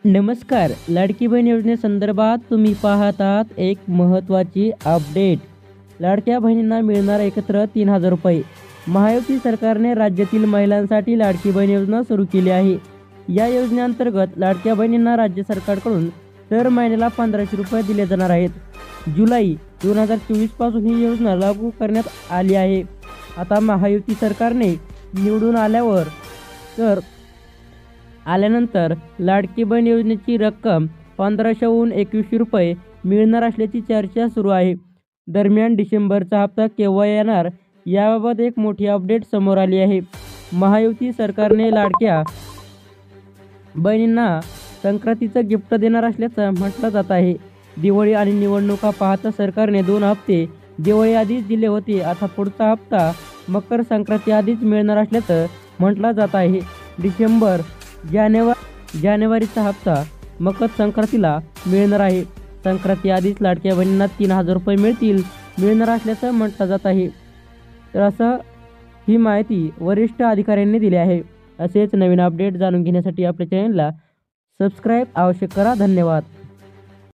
नमस्कार. लाडकी बहीण योजनेसंदर्भात तुम्ही पाहत आहात एक महत्त्वाची अपडेट. लाडक्या बहिणींना मिळणार एकत्र 3,000 रुपये. महायुती सरकारने राज्यातील महिलांसाठी लाडकी बहीण योजना सुरू केली आहे. या योजनेअंतर्गत लाडक्या बहिणींना राज्य सरकारकडून दर महिन्याला 1,500 रुपये दिले जाणार आहेत. जुलै 2024 पासून ही योजना लागू करण्यात आली आहे. आता महायुती सरकारने निवडून आल्यानंतर लाडकी बहीण योजनेची रक्कम 1,500हून 2,100 रुपये मिळणार असल्याची चर्चा सुरू आहे. दरम्यान डिसेंबरचा हप्ता केव्हा येणार याबाबत एक मोठी अपडेट समोर आली आहे. महायुती सरकारने लाडक्या बहिणींना संक्रांतीचं गिफ्ट देणार असल्याचं म्हटलं जात आहे. दिवाळी आणि निवडणुका पाहता सरकारने 2 हप्ते दिवाळी आधीच दिले होते. आता पुढचा हप्ता मकर संक्रांती आधीच मिळणार असल्याचं म्हटलं जात आहे. जानेवारीचा हप्ता मकर संक्रांतीला मिळणार आहे. संक्रांती आधीच लाडक्या बहिणींना 3,000 रुपये मिळणार असल्याचं म्हटलं जात आहे. तर असं ही माहिती वरिष्ठ अधिकाऱ्यांनी दिली आहे. असेच नवीन अपडेट जाणून घेण्यासाठी आपल्या चॅनलला सबस्क्राईब अवश्य करा. धन्यवाद.